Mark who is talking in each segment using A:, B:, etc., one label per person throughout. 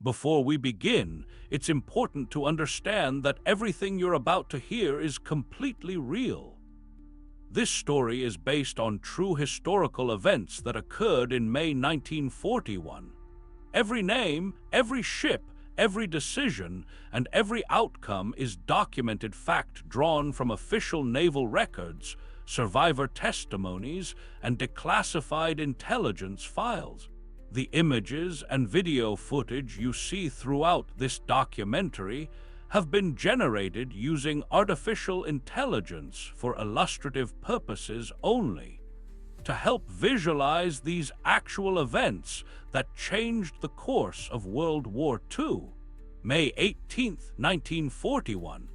A: Before we begin, it's important to understand that everything you're about to hear is completely real. This story is based on true historical events that occurred in May 1941. Every name, every ship, every decision, and every outcome is documented fact drawn from official naval records, survivor testimonies, and declassified intelligence files. The images and video footage you see throughout this documentary have been generated using artificial intelligence for illustrative purposes only, to help visualize these actual events that changed the course of World War II. May 18, 1941,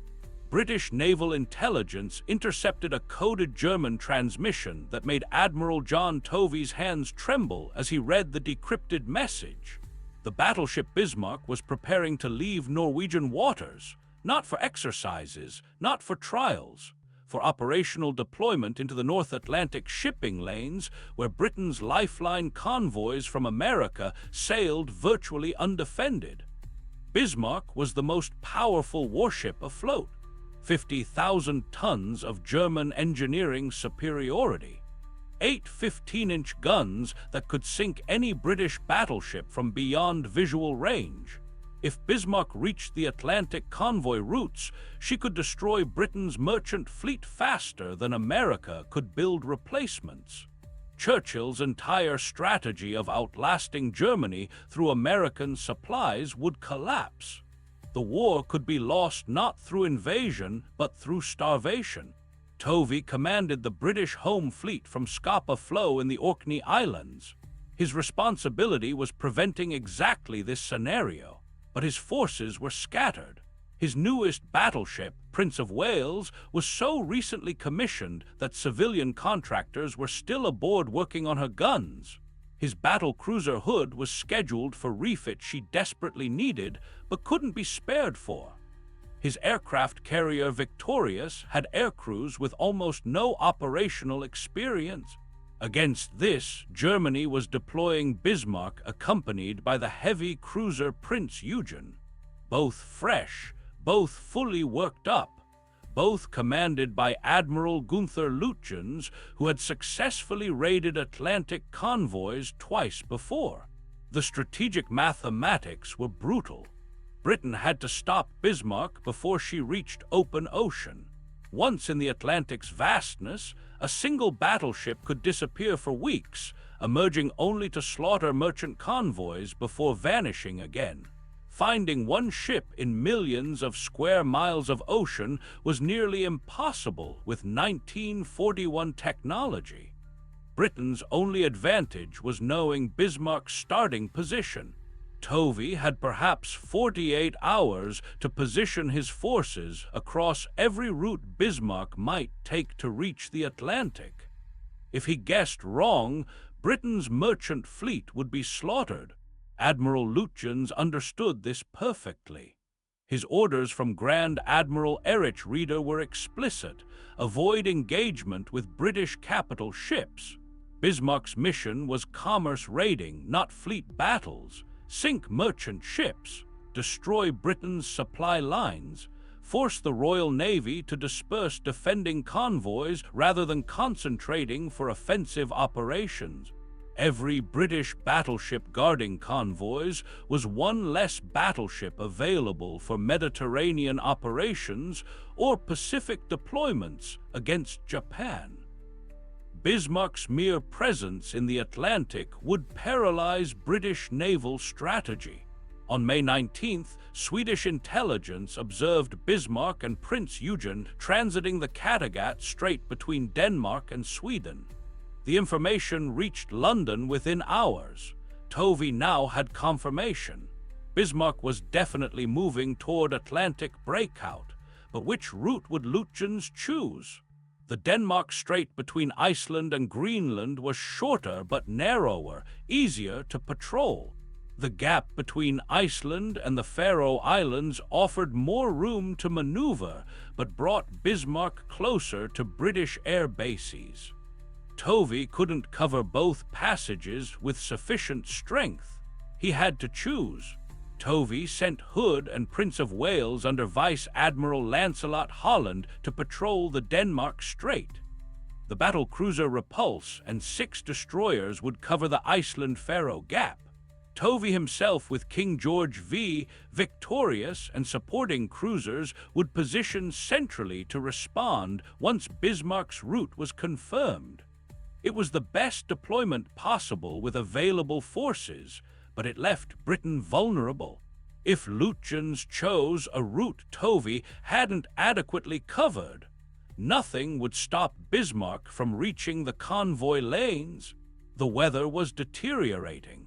A: British naval intelligence intercepted a coded German transmission that made Admiral John Tovey's hands tremble as he read the decrypted message. The battleship Bismarck was preparing to leave Norwegian waters, not for exercises, not for trials, for operational deployment into the North Atlantic shipping lanes where Britain's lifeline convoys from America sailed virtually undefended. Bismarck was the most powerful warship afloat, 50,000 tons of German engineering superiority, 8 15-inch guns that could sink any British battleship from beyond visual range. If Bismarck reached the Atlantic convoy routes, she could destroy Britain's merchant fleet faster than America could build replacements. Churchill's entire strategy of outlasting Germany through American supplies would collapse. The war could be lost not through invasion, but through starvation. Tovey commanded the British home fleet from Scapa Flow in the Orkney Islands. His responsibility was preventing exactly this scenario, but his forces were scattered. His newest battleship, Prince of Wales, was so recently commissioned that civilian contractors were still aboard working on her guns. His battlecruiser Hood was scheduled for refit she desperately needed, but couldn't be spared for. His aircraft carrier Victorious had aircrews with almost no operational experience. Against this, Germany was deploying Bismarck accompanied by the heavy cruiser Prince Eugen. Both fresh, both fully worked up, both commanded by Admiral Gunther Lütjens, who had successfully raided Atlantic convoys twice before. The strategic mathematics were brutal. Britain had to stop Bismarck before she reached open ocean. Once in the Atlantic's vastness, a single battleship could disappear for weeks, emerging only to slaughter merchant convoys before vanishing again. Finding one ship in millions of square miles of ocean was nearly impossible with 1941 technology. Britain's only advantage was knowing Bismarck's starting position. Tovey had perhaps 48 hours to position his forces across every route Bismarck might take to reach the Atlantic. If he guessed wrong, Britain's merchant fleet would be slaughtered. Admiral Lütjens understood this perfectly. His orders from Grand Admiral Erich Raeder were explicit: avoid engagement with British capital ships. Bismarck's mission was commerce raiding, not fleet battles. Sink merchant ships, destroy Britain's supply lines, force the Royal Navy to disperse defending convoys rather than concentrating for offensive operations. Every British battleship guarding convoys was one less battleship available for Mediterranean operations or Pacific deployments against Japan. Bismarck's mere presence in the Atlantic would paralyze British naval strategy. On May 19th, Swedish intelligence observed Bismarck and Prince Eugen transiting the Kattegat Strait between Denmark and Sweden. The information reached London within hours. Tovey now had confirmation. Bismarck was definitely moving toward Atlantic breakout, but which route would Lütjens choose? The Denmark Strait between Iceland and Greenland was shorter but narrower, easier to patrol. The gap between Iceland and the Faroe Islands offered more room to maneuver, but brought Bismarck closer to British air bases. Tovey couldn't cover both passages with sufficient strength. He had to choose. Tovey sent Hood and Prince of Wales under Vice Admiral Lancelot Holland to patrol the Denmark Strait. The battlecruiser Repulse and 6 destroyers would cover the Iceland-Faroe Gap. Tovey himself, with King George V, victorious and supporting cruisers, would position centrally to respond once Bismarck's route was confirmed. It was the best deployment possible with available forces, but it left Britain vulnerable. If Lütjens chose a route Tovey hadn't adequately covered, nothing would stop Bismarck from reaching the convoy lanes. The weather was deteriorating.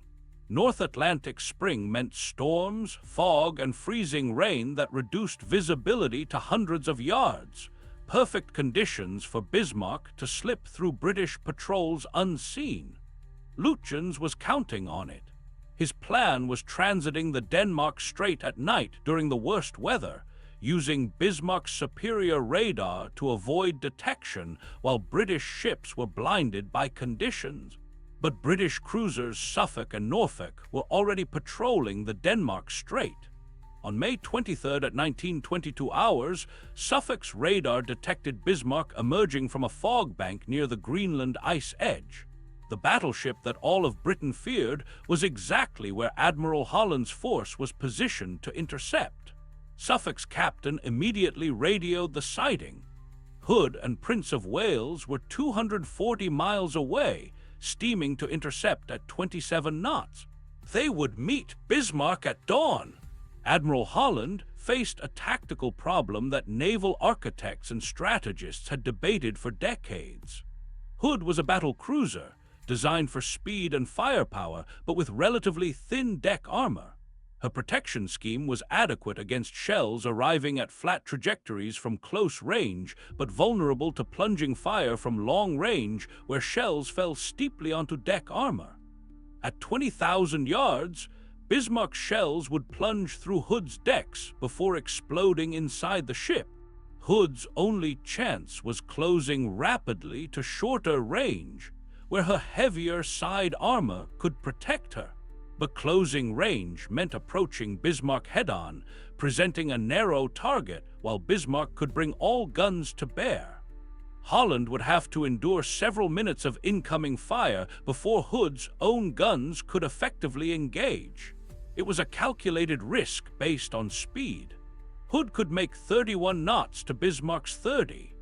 A: North Atlantic spring meant storms, fog, and freezing rain that reduced visibility to hundreds of yards. Perfect conditions for Bismarck to slip through British patrols unseen. Lütjens was counting on it. His plan was transiting the Denmark Strait at night during the worst weather, using Bismarck's superior radar to avoid detection while British ships were blinded by conditions. But British cruisers Suffolk and Norfolk were already patrolling the Denmark Strait. On May 23rd at 19:22 hours, Suffolk's radar detected Bismarck emerging from a fog bank near the Greenland ice edge. The battleship that all of Britain feared was exactly where Admiral Holland's force was positioned to intercept. Suffolk's captain immediately radioed the sighting. Hood and Prince of Wales were 240 miles away, steaming to intercept at 27 knots. They would meet Bismarck at dawn. Admiral Holland faced a tactical problem that naval architects and strategists had debated for decades. Hood was a battle cruiser, designed for speed and firepower, but with relatively thin deck armor. Her protection scheme was adequate against shells arriving at flat trajectories from close range, but vulnerable to plunging fire from long range where shells fell steeply onto deck armor. At 20,000 yards, Bismarck's shells would plunge through Hood's decks before exploding inside the ship. Hood's only chance was closing rapidly to shorter range, where her heavier side armor could protect her. But closing range meant approaching Bismarck head-on, presenting a narrow target while Bismarck could bring all guns to bear. Holland would have to endure several minutes of incoming fire before Hood's own guns could effectively engage. It was a calculated risk based on speed. Hood could make 31 knots to Bismarck's 30.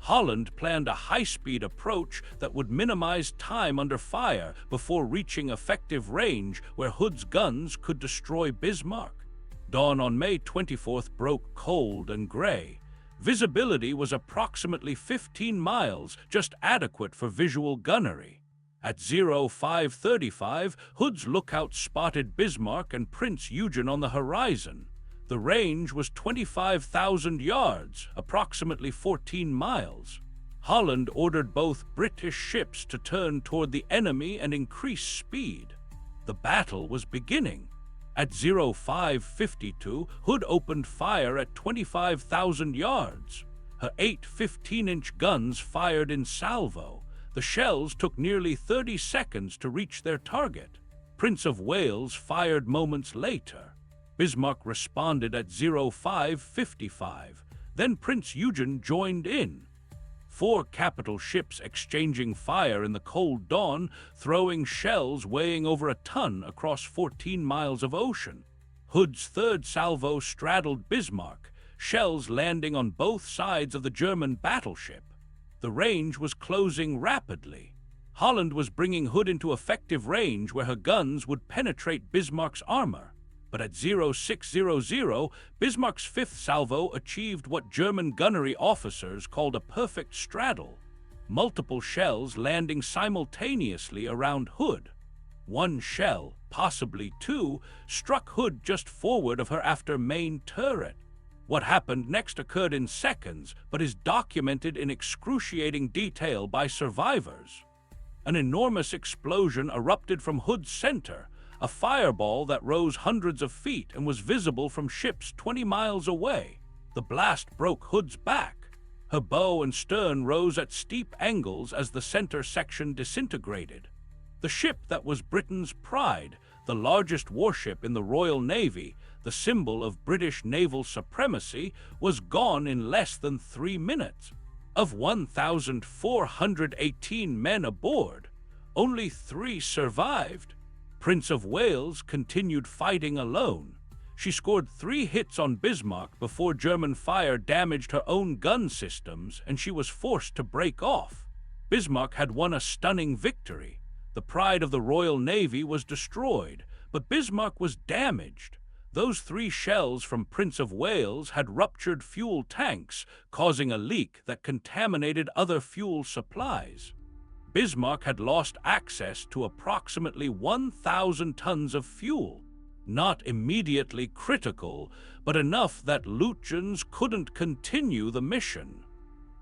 A: Holland planned a high-speed approach that would minimize time under fire before reaching effective range where Hood's guns could destroy Bismarck. Dawn on May 24th broke cold and gray. Visibility was approximately 15 miles, just adequate for visual gunnery. At 05:35, Hood's lookout spotted Bismarck and Prince Eugen on the horizon. The range was 25,000 yards, approximately 14 miles. Holland ordered both British ships to turn toward the enemy and increase speed. The battle was beginning. At 05:52, Hood opened fire at 25,000 yards. Her 8 15-inch guns fired in salvo. The shells took nearly 30 seconds to reach their target. Prince of Wales fired moments later. Bismarck responded at 05:55. Then Prince Eugen joined in. 4 capital ships exchanging fire in the cold dawn, throwing shells weighing over a ton across 14 miles of ocean. Hood's third salvo straddled Bismarck, shells landing on both sides of the German battleship. The range was closing rapidly. Holland was bringing Hood into effective range where her guns would penetrate Bismarck's armor. But at 06:00, Bismarck's fifth salvo achieved what German gunnery officers called a perfect straddle, multiple shells landing simultaneously around Hood. One shell, possibly 2, struck Hood just forward of her after main turret. What happened next occurred in seconds, but is documented in excruciating detail by survivors. An enormous explosion erupted from Hood's center, a fireball that rose hundreds of feet and was visible from ships 20 miles away. The blast broke Hood's back. Her bow and stern rose at steep angles as the center section disintegrated. The ship that was Britain's pride, the largest warship in the Royal Navy, the symbol of British naval supremacy, was gone in less than 3 minutes. Of 1,418 men aboard, only 3 survived. Prince of Wales continued fighting alone. She scored 3 hits on Bismarck before German fire damaged her own gun systems and she was forced to break off. Bismarck had won a stunning victory. The pride of the Royal Navy was destroyed, but Bismarck was damaged. Those 3 shells from Prince of Wales had ruptured fuel tanks, causing a leak that contaminated other fuel supplies. Bismarck had lost access to approximately 1,000 tons of fuel. Not immediately critical, but enough that Lütjens couldn't continue the mission.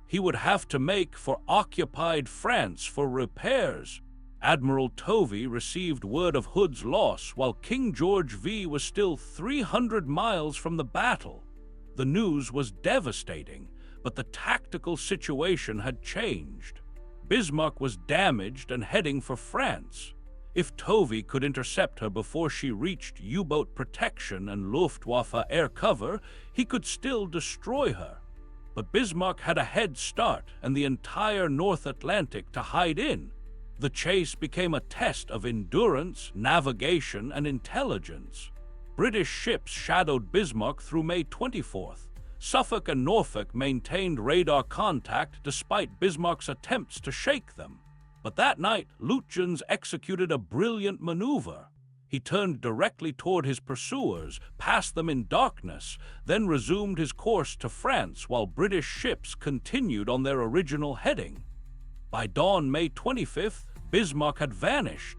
A: He would have to make for occupied France for repairs. Admiral Tovey received word of Hood's loss while King George V was still 300 miles from the battle. The news was devastating, but the tactical situation had changed. Bismarck was damaged and heading for France. If Tovey could intercept her before she reached U-boat protection and Luftwaffe air cover, he could still destroy her. But Bismarck had a head start and the entire North Atlantic to hide in. The chase became a test of endurance, navigation, and intelligence. British ships shadowed Bismarck through May 24th. Suffolk and Norfolk maintained radar contact despite Bismarck's attempts to shake them. But that night, Lütjens executed a brilliant maneuver. He turned directly toward his pursuers, passed them in darkness, then resumed his course to France while British ships continued on their original heading. By dawn, May 25th, Bismarck had vanished.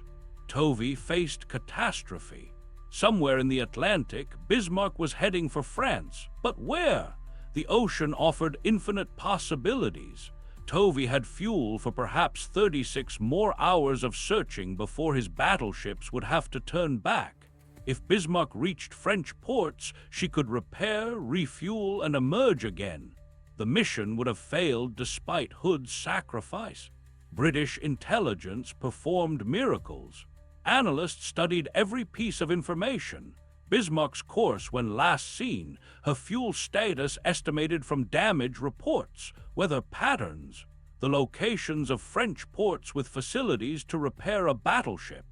A: Tovey faced catastrophe. Somewhere in the Atlantic, Bismarck was heading for France. But where? The ocean offered infinite possibilities. Tovey had fuel for perhaps 36 more hours of searching before his battleships would have to turn back. If Bismarck reached French ports, she could repair, refuel, and emerge again. The mission would have failed despite Hood's sacrifice. British intelligence performed miracles. Analysts studied every piece of information. Bismarck's course when last seen, her fuel status estimated from damage reports, weather patterns, the locations of French ports with facilities to repair a battleship.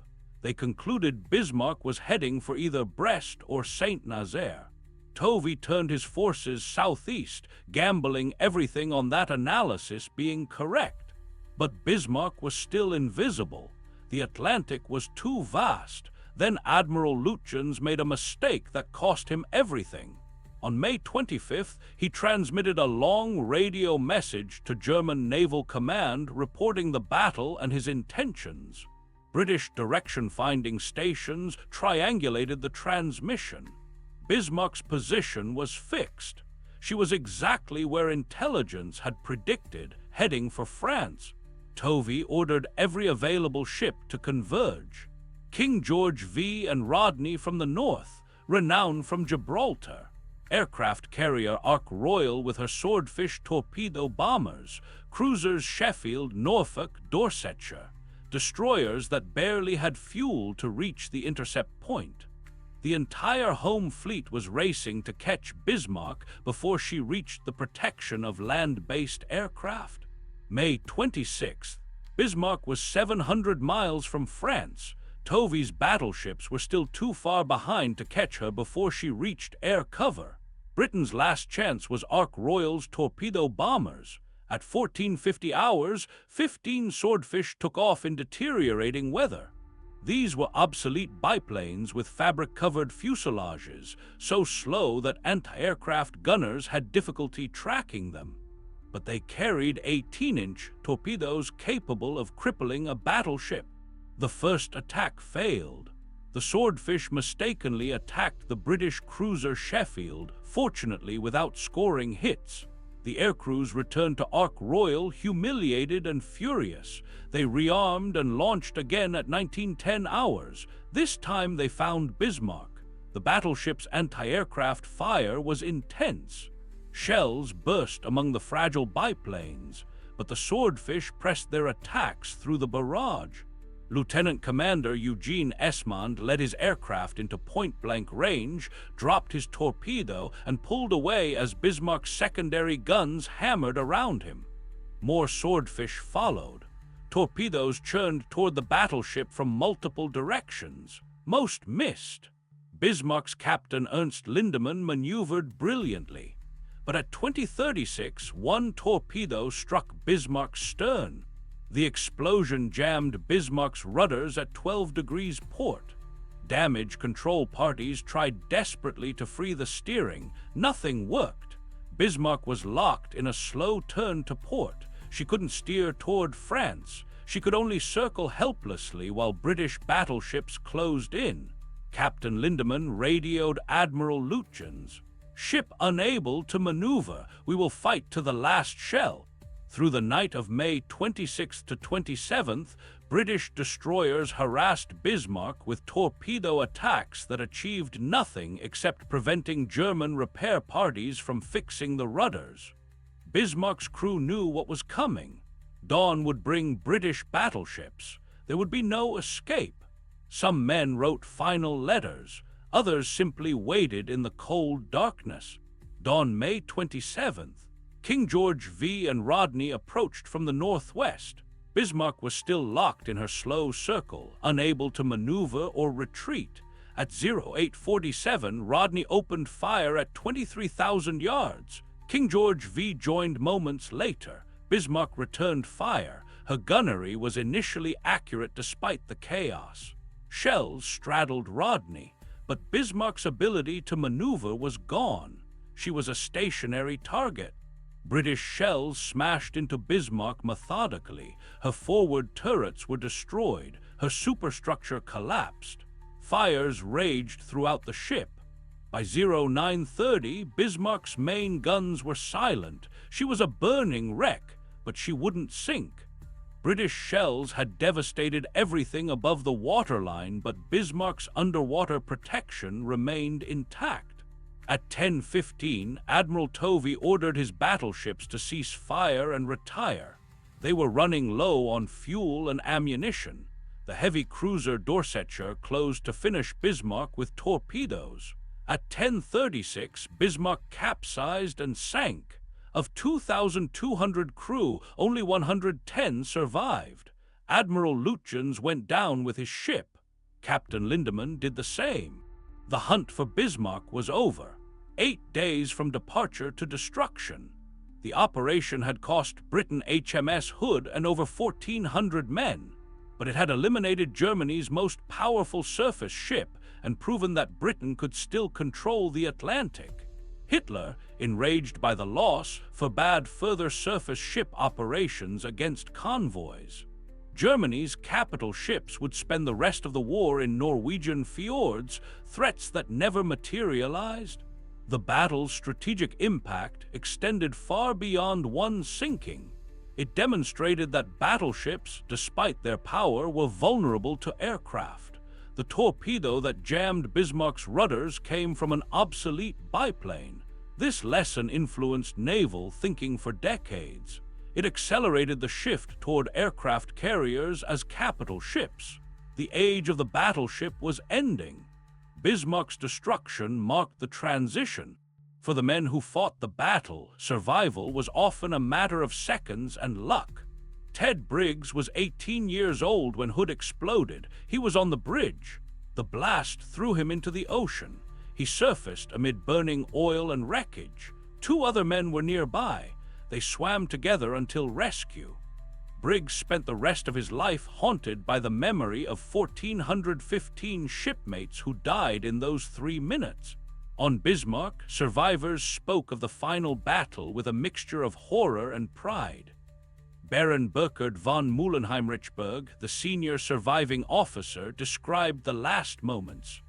A: They concluded Bismarck was heading for either Brest or Saint-Nazaire. Tovey turned his forces southeast, gambling everything on that analysis being correct. But Bismarck was still invisible. The Atlantic was too vast. Then Admiral Lütjens made a mistake that cost him everything. On May 25th, he transmitted a long radio message to German Naval Command reporting the battle and his intentions. British direction-finding stations triangulated the transmission. Bismarck's position was fixed. She was exactly where intelligence had predicted, heading for France. Tovey ordered every available ship to converge. King George V and Rodney from the north, renowned from Gibraltar. Aircraft carrier Ark Royal with her Swordfish torpedo bombers, cruisers Sheffield, Norfolk, Dorsetshire, destroyers that barely had fuel to reach the intercept point. The entire home fleet was racing to catch Bismarck before she reached the protection of land-based aircraft. May 26th, Bismarck was 700 miles from France. Tovey's battleships were still too far behind to catch her before she reached air cover. Britain's last chance was Ark Royal's torpedo bombers. At 1450 hours, 15 Swordfish took off in deteriorating weather. These were obsolete biplanes with fabric-covered fuselages, so slow that anti-aircraft gunners had difficulty tracking them. But they carried 18-inch torpedoes capable of crippling a battleship. The first attack failed. The Swordfish mistakenly attacked the British cruiser Sheffield, fortunately without scoring hits. The aircrews returned to Ark Royal humiliated and furious. They rearmed and launched again at 1910 hours. This time they found Bismarck. The battleship's anti-aircraft fire was intense. Shells burst among the fragile biplanes, but the Swordfish pressed their attacks through the barrage. Lieutenant Commander Eugene Esmond led his aircraft into point-blank range, dropped his torpedo, and pulled away as Bismarck's secondary guns hammered around him. More swordfish followed. Torpedoes churned toward the battleship from multiple directions. Most missed. Bismarck's captain Ernst Lindemann maneuvered brilliantly. But at 20:36, one torpedo struck Bismarck's stern. The explosion jammed Bismarck's rudders at 12 degrees port. Damage control parties tried desperately to free the steering. Nothing worked. Bismarck was locked in a slow turn to port. She couldn't steer toward France. She could only circle helplessly while British battleships closed in. Captain Lindemann radioed Admiral Lutjens. "Ship unable to maneuver. We will fight to the last shell." Through the night of May 26th to 27th, British destroyers harassed Bismarck with torpedo attacks that achieved nothing except preventing German repair parties from fixing the rudders. Bismarck's crew knew what was coming. Dawn would bring British battleships. There would be no escape. Some men wrote final letters. Others simply waited in the cold darkness. Dawn May 27th. King George V and Rodney approached from the northwest. Bismarck was still locked in her slow circle, unable to maneuver or retreat. At 0847, Rodney opened fire at 23,000 yards. King George V joined moments later. Bismarck returned fire. Her gunnery was initially accurate despite the chaos. Shells straddled Rodney, but Bismarck's ability to maneuver was gone. She was a stationary target. British shells smashed into Bismarck methodically. Her forward turrets were destroyed. Her superstructure collapsed. Fires raged throughout the ship. By 0930, Bismarck's main guns were silent. She was a burning wreck, but she wouldn't sink. British shells had devastated everything above the waterline, but Bismarck's underwater protection remained intact. At 10:15, Admiral Tovey ordered his battleships to cease fire and retire. They were running low on fuel and ammunition. The heavy cruiser Dorsetshire closed to finish Bismarck with torpedoes. At 10:36, Bismarck capsized and sank. Of 2,200 crew, only 110 survived. Admiral Lutjens went down with his ship. Captain Lindemann did the same. The hunt for Bismarck was over. 8 days from departure to destruction. The operation had cost Britain HMS Hood and over 1,400 men, but it had eliminated Germany's most powerful surface ship and proven that Britain could still control the Atlantic. Hitler, enraged by the loss, forbade further surface ship operations against convoys. Germany's capital ships would spend the rest of the war in Norwegian fjords, threats that never materialized. The battle's strategic impact extended far beyond one sinking. It demonstrated that battleships, despite their power, were vulnerable to aircraft. The torpedo that jammed Bismarck's rudders came from an obsolete biplane. This lesson influenced naval thinking for decades. It accelerated the shift toward aircraft carriers as capital ships. The age of the battleship was ending. Bismarck's destruction marked the transition. For the men who fought the battle, survival was often a matter of seconds and luck. Ted Briggs was 18 years old when Hood exploded. He was on the bridge. The blast threw him into the ocean. He surfaced amid burning oil and wreckage. 2 other men were nearby. They swam together until rescue. Briggs spent the rest of his life haunted by the memory of 1,415 shipmates who died in those 3 minutes. On Bismarck, survivors spoke of the final battle with a mixture of horror and pride. Baron Burkhard von Muhlenheim-Richburg, the senior surviving officer, described the last moments.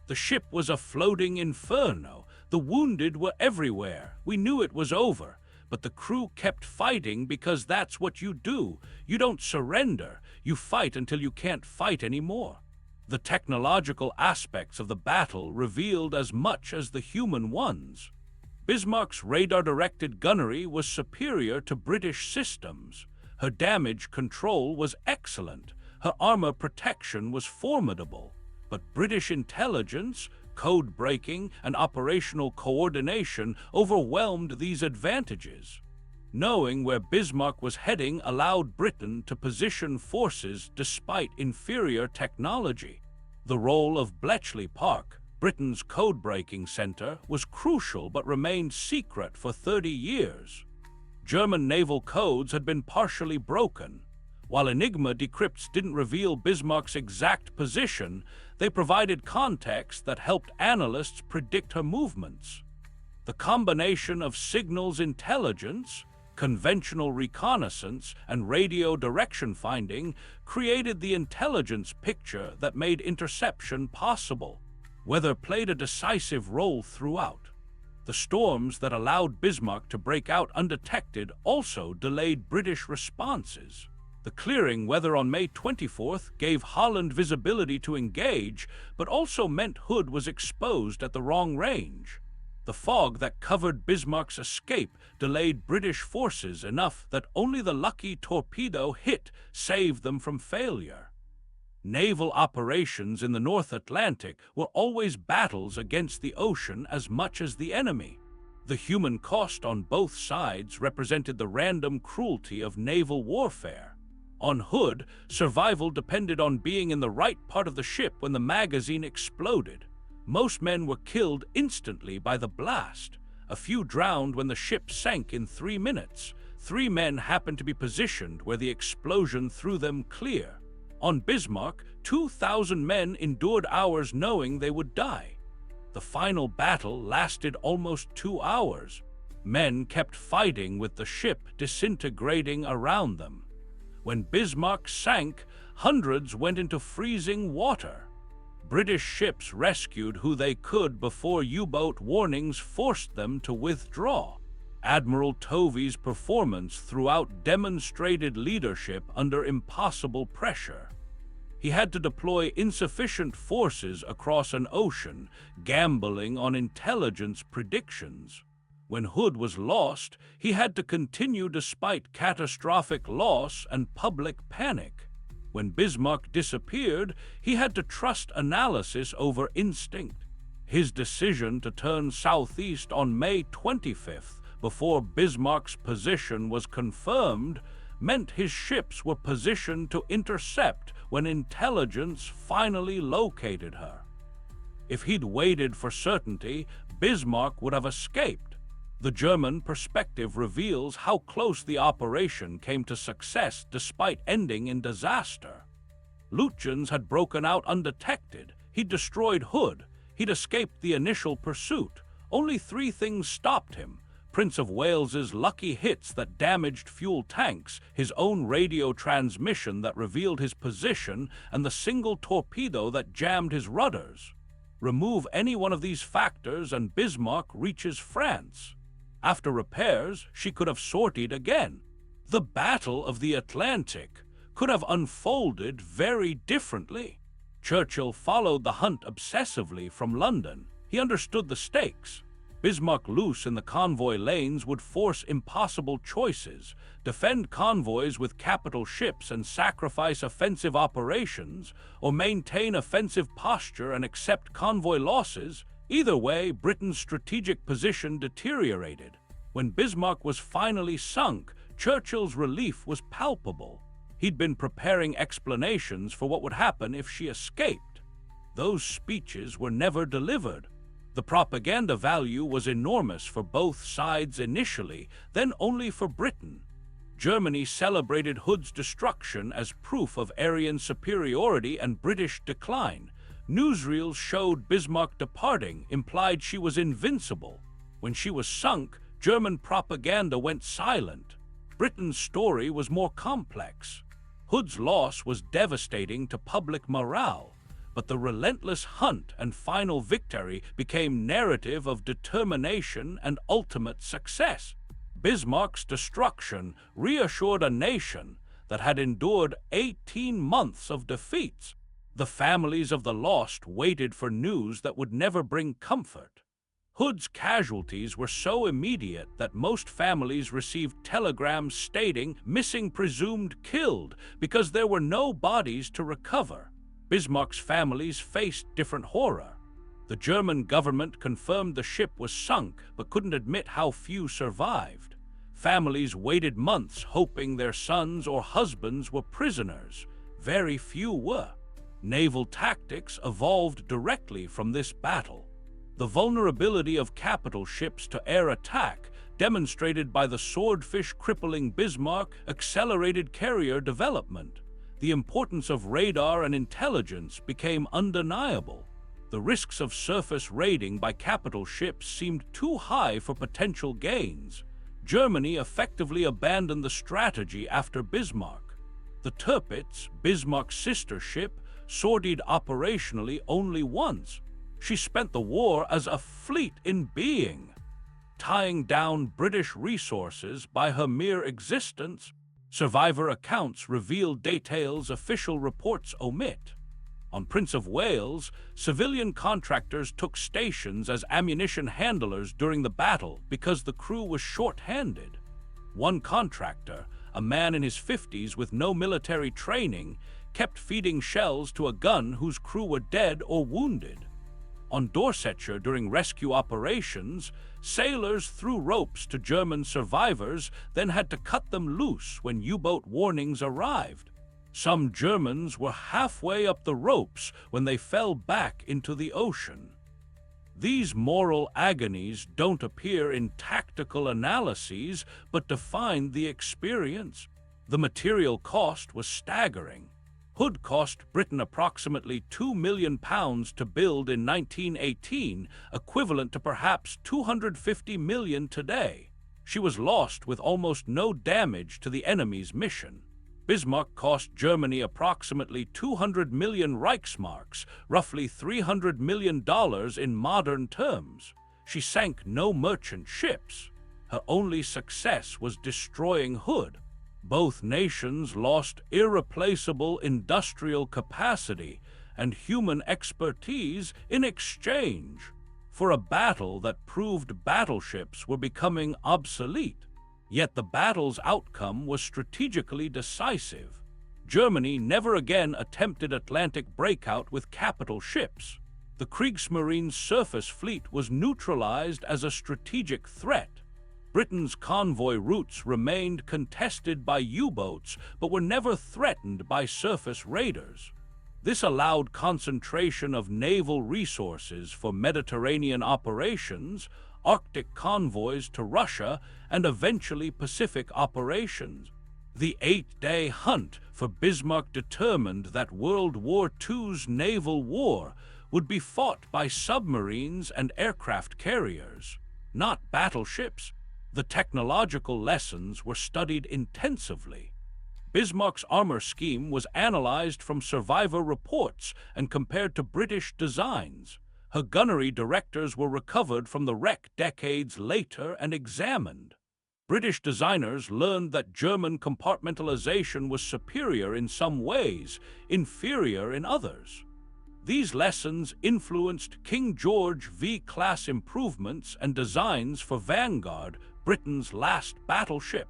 A: "The ship was a floating inferno. The wounded were everywhere. We knew it was over. But the crew kept fighting because that's what you do. You don't surrender. You fight until you can't fight anymore." The technological aspects of the battle revealed as much as the human ones. Bismarck's radar-directed gunnery was superior to British systems. Her damage control was excellent. Her armor protection was formidable, but British intelligence, code breaking, and operational coordination overwhelmed these advantages. Knowing where Bismarck was heading allowed Britain to position forces despite inferior technology. The role of Bletchley Park, Britain's code-breaking center, was crucial but remained secret for 30 years. German naval codes had been partially broken. While Enigma decrypts didn't reveal Bismarck's exact position, they provided context that helped analysts predict her movements. The combination of signals intelligence, conventional reconnaissance, and radio direction finding created the intelligence picture that made interception possible. Weather played a decisive role throughout. The storms that allowed Bismarck to break out undetected also delayed British responses. The clearing weather on May 24th gave Holland visibility to engage, but also meant Hood was exposed at the wrong range. The fog that covered Bismarck's escape delayed British forces enough that only the lucky torpedo hit saved them from failure. Naval operations in the North Atlantic were always battles against the ocean as much as the enemy. The human cost on both sides represented the random cruelty of naval warfare. On Hood, survival depended on being in the right part of the ship when the magazine exploded. Most men were killed instantly by the blast. A few drowned when the ship sank in 3 minutes. 3 men happened to be positioned where the explosion threw them clear. On Bismarck, 2,000 men endured hours knowing they would die. The final battle lasted almost 2 hours. Men kept fighting with the ship disintegrating around them. When Bismarck sank, hundreds went into freezing water. British ships rescued who they could before U-boat warnings forced them to withdraw. Admiral Tovey's performance throughout demonstrated leadership under impossible pressure. He had to deploy insufficient forces across an ocean, gambling on intelligence predictions. When Hood was lost, he had to continue despite catastrophic loss and public panic. When Bismarck disappeared, he had to trust analysis over instinct. His decision to turn southeast on May 25th, before Bismarck's position was confirmed, meant his ships were positioned to intercept when intelligence finally located her. If he'd waited for certainty, Bismarck would have escaped. The German perspective reveals how close the operation came to success despite ending in disaster. Lutyens had broken out undetected. He'd destroyed Hood. He'd escaped the initial pursuit. Only 3 things stopped him: Prince of Wales's lucky hits that damaged fuel tanks, his own radio transmission that revealed his position, and the single torpedo that jammed his rudders. Remove any one of these factors and Bismarck reaches France. After repairs, she could have sortied again. The Battle of the Atlantic could have unfolded very differently. Churchill followed the hunt obsessively from London. He understood the stakes. Bismarck loose in the convoy lanes would force impossible choices: defend convoys with capital ships and sacrifice offensive operations, or maintain offensive posture and accept convoy losses. Either way, Britain's strategic position deteriorated. When Bismarck was finally sunk, Churchill's relief was palpable. He'd been preparing explanations for what would happen if she escaped. Those speeches were never delivered. The propaganda value was enormous for both sides initially, then only for Britain. Germany celebrated Hood's destruction as proof of Aryan superiority and British decline. Newsreels showed Bismarck departing, implied she was invincible. When she was sunk, German propaganda went silent. Britain's story was more complex. Hood's loss was devastating to public morale, but the relentless hunt and final victory became narrative of determination and ultimate success. Bismarck's destruction reassured a nation that had endured 18 months of defeats. The families of the lost waited for news that would never bring comfort. Hood's casualties were so immediate that most families received telegrams stating missing, presumed killed, because there were no bodies to recover. Bismarck's families faced different horror. The German government confirmed the ship was sunk, but couldn't admit how few survived. Families waited months hoping their sons or husbands were prisoners. Very few were. Naval tactics evolved directly from this battle. The vulnerability of capital ships to air attack, demonstrated by the swordfish crippling Bismarck, accelerated carrier development. The importance of radar and intelligence became undeniable. The risks of surface raiding by capital ships seemed too high for potential gains. Germany effectively abandoned the strategy after Bismarck. The Tirpitz, Bismarck's sister ship, sortied operationally only once. She spent the war as a fleet in being, tying down British resources by her mere existence. Survivor accounts reveal details official reports omit. On Prince of Wales, civilian contractors took stations as ammunition handlers during the battle because the crew was short-handed. One contractor, a man in his 50s with no military training, kept feeding shells to a gun whose crew were dead or wounded. On Dorsetshire during rescue operations, sailors threw ropes to German survivors, then had to cut them loose when U-boat warnings arrived. Some Germans were halfway up the ropes when they fell back into the ocean. These moral agonies don't appear in tactical analyses, but define the experience. The material cost was staggering. Hood cost Britain approximately £2 million to build in 1918, equivalent to perhaps $250 million today. She was lost with almost no damage to the enemy's mission. Bismarck cost Germany approximately 200 million Reichsmarks, roughly $300 million in modern terms. She sank no merchant ships. Her only success was destroying Hood. Both nations lost irreplaceable industrial capacity and human expertise in exchange for a battle that proved battleships were becoming obsolete. Yet the battle's outcome was strategically decisive. Germany never again attempted Atlantic breakout with capital ships. The Kriegsmarine's surface fleet was neutralized as a strategic threat. Britain's convoy routes remained contested by U-boats, but were never threatened by surface raiders. This allowed concentration of naval resources for Mediterranean operations, Arctic convoys to Russia, and eventually Pacific operations. The 8-day hunt for Bismarck determined that World War II's naval war would be fought by submarines and aircraft carriers, not battleships. The technological lessons were studied intensively. Bismarck's armor scheme was analyzed from survivor reports and compared to British designs. Her gunnery directors were recovered from the wreck decades later and examined. British designers learned that German compartmentalization was superior in some ways, inferior in others. These lessons influenced King George V-class improvements and designs for Vanguard, Britain's last battleship.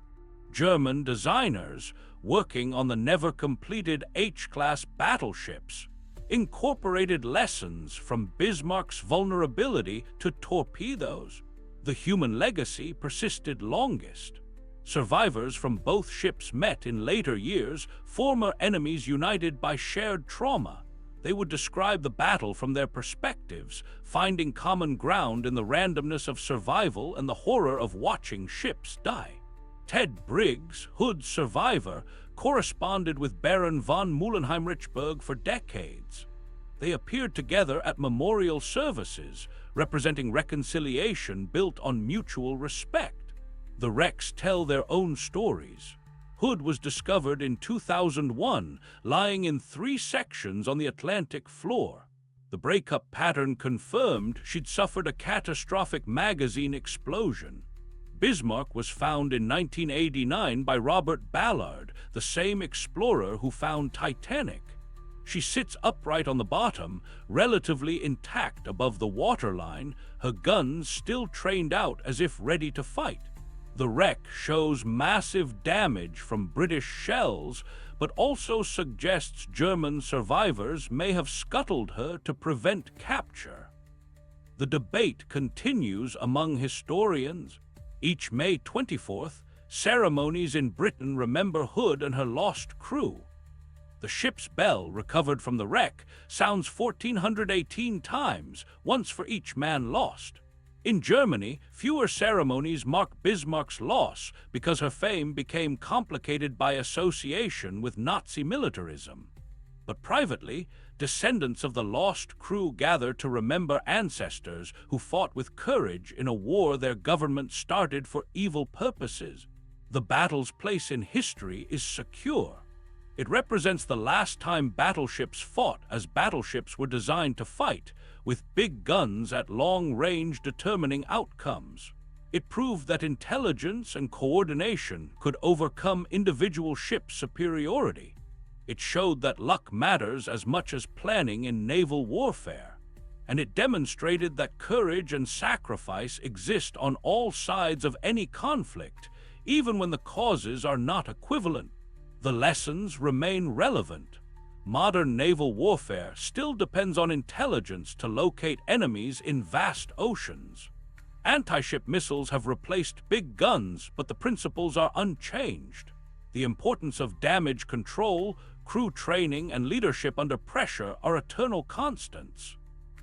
A: German designers, working on the never-completed H-class battleships, incorporated lessons from Bismarck's vulnerability to torpedoes. The human legacy persisted longest. Survivors from both ships met in later years, former enemies united by shared trauma. They would describe the battle from their perspectives, finding common ground in the randomness of survival and the horror of watching ships die. Ted Briggs, Hood's survivor, corresponded with Baron von Müllenheim-Richburg for decades. They appeared together at memorial services, representing reconciliation built on mutual respect. The wrecks tell their own stories. Hood was discovered in 2001, lying in 3 sections on the Atlantic floor. The breakup pattern confirmed she'd suffered a catastrophic magazine explosion. Bismarck was found in 1989 by Robert Ballard, the same explorer who found Titanic. She sits upright on the bottom, relatively intact above the waterline, her guns still trained out as if ready to fight. The wreck shows massive damage from British shells, but also suggests German survivors may have scuttled her to prevent capture. The debate continues among historians. Each May 24th, ceremonies in Britain remember Hood and her lost crew. The ship's bell, recovered from the wreck, sounds 1,418 times, once for each man lost. In Germany, fewer ceremonies mark Bismarck's loss because her fame became complicated by association with Nazi militarism. But privately, descendants of the lost crew gather to remember ancestors who fought with courage in a war their government started for evil purposes. The battle's place in history is secure. It represents the last time battleships fought, as battleships were designed to fight, with big guns at long range determining outcomes. It proved that intelligence and coordination could overcome individual ship superiority. It showed that luck matters as much as planning in naval warfare. And it demonstrated that courage and sacrifice exist on all sides of any conflict, even when the causes are not equivalent. The lessons remain relevant. Modern naval warfare still depends on intelligence to locate enemies in vast oceans. Anti-ship missiles have replaced big guns, but the principles are unchanged. The importance of damage control, crew training, and leadership under pressure are eternal constants.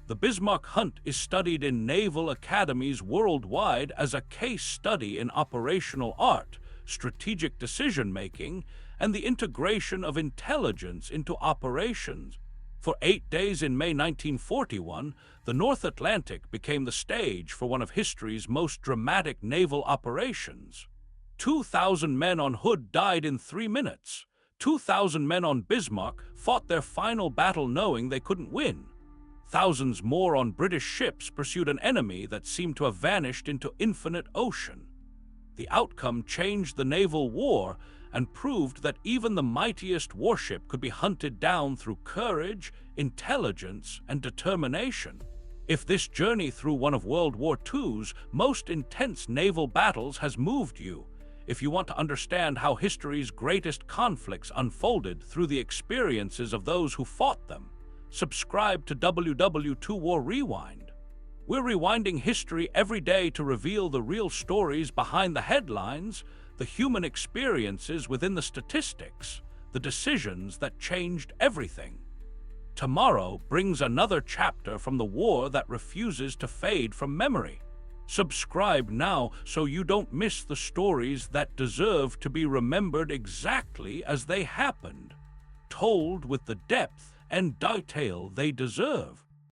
A: The Bismarck hunt is studied in naval academies worldwide as a case study in operational art, strategic decision-making, and the integration of intelligence into operations. For 8 days in May 1941, the North Atlantic became the stage for one of history's most dramatic naval operations. 2,000 men on Hood died in 3 minutes. 2,000 men on Bismarck fought their final battle knowing they couldn't win. Thousands more on British ships pursued an enemy that seemed to have vanished into infinite ocean. The outcome changed the naval war and proved that even the mightiest warship could be hunted down through courage, intelligence, and determination. If this journey through one of World War II's most intense naval battles has moved you, if you want to understand how history's greatest conflicts unfolded through the experiences of those who fought them, subscribe to WW2 War Rewind. We're rewinding history every day to reveal the real stories behind the headlines, the human experiences within the statistics, the decisions that changed everything. Tomorrow brings another chapter from the war that refuses to fade from memory. Subscribe now so you don't miss the stories that deserve to be remembered exactly as they happened, told with the depth and detail they deserve.